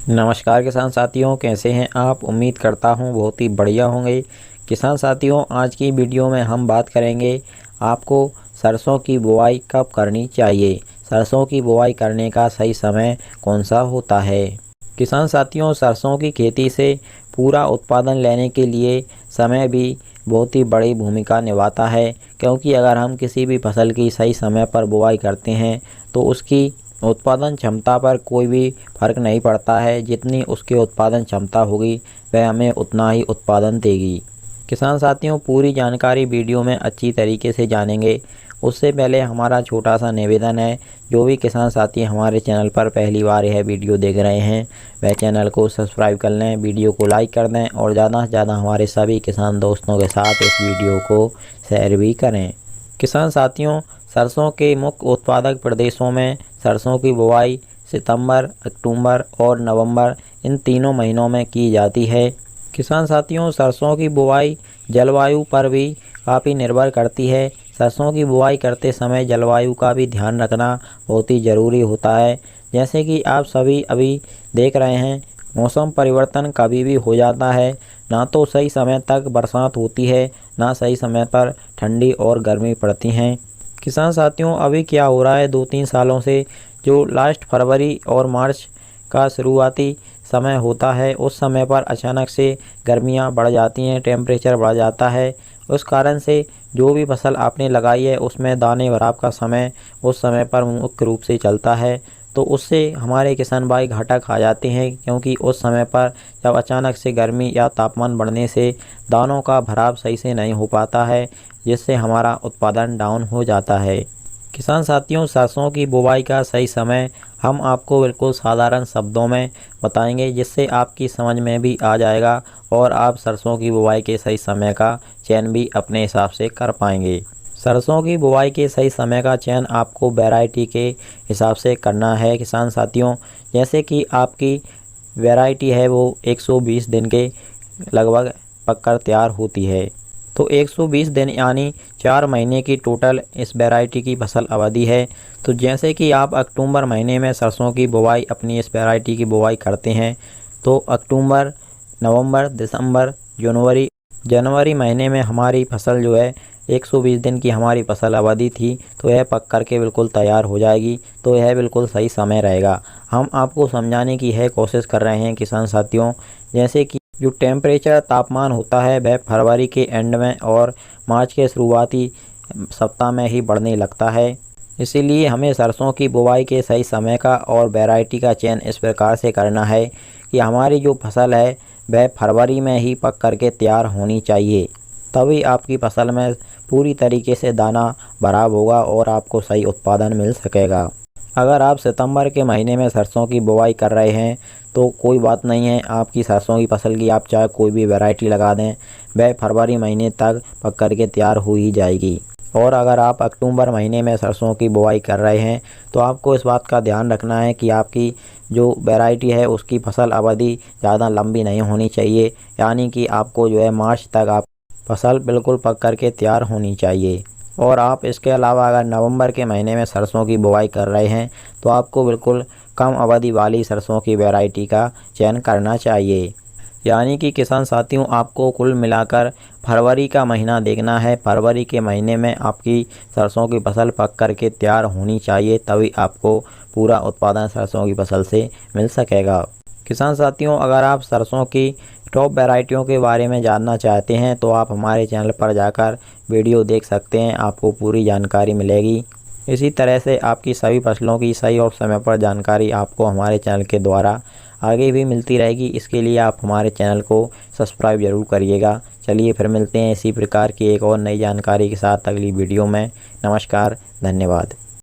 नमस्कार किसान साथियों, कैसे हैं आप। उम्मीद करता हूं बहुत ही बढ़िया होंगे। किसान साथियों, आज की वीडियो में हम बात करेंगे आपको सरसों की बुआई कब करनी चाहिए। सरसों की बुआई करने का सही समय कौन सा होता है। किसान साथियों, सरसों की खेती से पूरा उत्पादन लेने के लिए समय भी बहुत ही बड़ी भूमिका निभाता है, क्योंकि अगर हम किसी भी फसल की सही समय पर बुआई करते हैं तो उसकी उत्पादन क्षमता पर कोई भी फर्क नहीं पड़ता है। जितनी उसकी उत्पादन क्षमता होगी वह हमें उतना ही उत्पादन देगी। किसान साथियों, पूरी जानकारी वीडियो में अच्छी तरीके से जानेंगे। उससे पहले हमारा छोटा सा निवेदन है, जो भी किसान साथी हमारे चैनल पर पहली बार यह वीडियो देख रहे हैं वह चैनल को सब्सक्राइब कर लें, वीडियो को लाइक कर दें और ज़्यादा से ज़्यादा हमारे सभी किसान दोस्तों के साथ इस वीडियो को शेयर भी करें। किसान साथियों, सरसों के मुख्य उत्पादक प्रदेशों में सरसों की बुवाई सितंबर, अक्टूबर और नवंबर इन तीनों महीनों में की जाती है। किसान साथियों, सरसों की बुवाई जलवायु पर भी काफ़ी निर्भर करती है। सरसों की बुवाई करते समय जलवायु का भी ध्यान रखना बहुत ही ज़रूरी होता है। जैसे कि आप सभी अभी देख रहे हैं, मौसम परिवर्तन कभी भी हो जाता है। ना तो सही समय तक बरसात होती है, ना सही समय पर ठंडी और गर्मी पड़ती हैं। किसान साथियों, अभी क्या हो रहा है, 2-3 सालों से जो लास्ट फरवरी और मार्च का शुरुआती समय होता है उस समय पर अचानक से गर्मियां बढ़ जाती हैं, टेम्परेचर बढ़ जाता है। उस कारण से जो भी फसल आपने लगाई है उसमें दाने भराव का समय उस समय पर मुख्य रूप से चलता है। तो उससे हमारे किसान भाई घाटा खा जाते हैं, क्योंकि उस समय पर जब अचानक से गर्मी या तापमान बढ़ने से दानों का भराव सही से नहीं हो पाता है, जिससे हमारा उत्पादन डाउन हो जाता है। किसान साथियों, सरसों की बुवाई का सही समय हम आपको बिल्कुल साधारण शब्दों में बताएंगे, जिससे आपकी समझ में भी आ जाएगा और आप सरसों की बुवाई के सही समय का चयन भी अपने हिसाब से कर पाएंगे। सरसों की बुवाई के सही समय का चयन आपको वैरायटी के हिसाब से करना है। किसान साथियों, जैसे कि आपकी वैरायटी है वो 120 दिन के लगभग पककर तैयार होती है, तो 120 दिन यानी 4 महीने की टोटल इस वैरायटी की फसल अवधि है। तो जैसे कि आप अक्टूबर महीने में सरसों की बुवाई अपनी इस वैरायटी की बुवाई करते हैं, तो अक्टूबर, नवंबर, दिसंबर, जनवरी महीने में हमारी फसल जो है 120 दिन की हमारी फसल अवधि थी, तो यह पक कर के बिल्कुल तैयार हो जाएगी। तो यह बिल्कुल सही समय रहेगा। हम आपको समझाने की है कोशिश कर रहे हैं किसान साथियों। जैसे कि जो टेम्परेचर तापमान होता है वह फरवरी के एंड में और मार्च के शुरुआती सप्ताह में ही बढ़ने लगता है। इसीलिए हमें सरसों की बुवाई के सही समय का और वैरायटी का चयन इस प्रकार से करना है कि हमारी जो फसल है वह फरवरी में ही पक करके तैयार होनी चाहिए। तभी आपकी फसल में पूरी तरीके से दाना भराव होगा और आपको सही उत्पादन मिल सकेगा। अगर आप सितंबर के महीने में सरसों की बुवाई कर रहे हैं तो कोई बात नहीं है, आपकी सरसों की फसल की आप चाहे कोई भी वैरायटी लगा दें, वह फरवरी महीने तक पक कर के तैयार हो ही जाएगी। और अगर आप अक्टूबर महीने में सरसों की बुवाई कर रहे हैं तो आपको इस बात का ध्यान रखना है कि आपकी जो वैरायटी है उसकी फसल अवधि ज़्यादा लंबी नहीं होनी चाहिए, यानी कि आपको जो है मार्च तक आप फसल बिल्कुल पक कर के तैयार होनी चाहिए। और आप इसके अलावा अगर नवंबर के महीने में सरसों की बुवाई कर रहे हैं तो आपको बिल्कुल कम अवधि वाली सरसों की वैरायटी का चयन करना चाहिए। यानी कि किसान साथियों, आपको कुल मिलाकर फरवरी का महीना देखना है। फरवरी के महीने में आपकी सरसों की फसल पक कर के तैयार होनी चाहिए, तभी आपको पूरा उत्पादन सरसों की फसल से मिल सकेगा। किसान साथियों, अगर आप सरसों की टॉप वैरायटियों के बारे में जानना चाहते हैं तो आप हमारे चैनल पर जाकर वीडियो देख सकते हैं, आपको पूरी जानकारी मिलेगी। इसी तरह से आपकी सभी फसलों की सही और समय पर जानकारी आपको हमारे चैनल के द्वारा आगे भी मिलती रहेगी। इसके लिए आप हमारे चैनल को सब्सक्राइब ज़रूर करिएगा। चलिए फिर मिलते हैं इसी प्रकार की एक और नई जानकारी के साथ अगली वीडियो में। नमस्कार, धन्यवाद।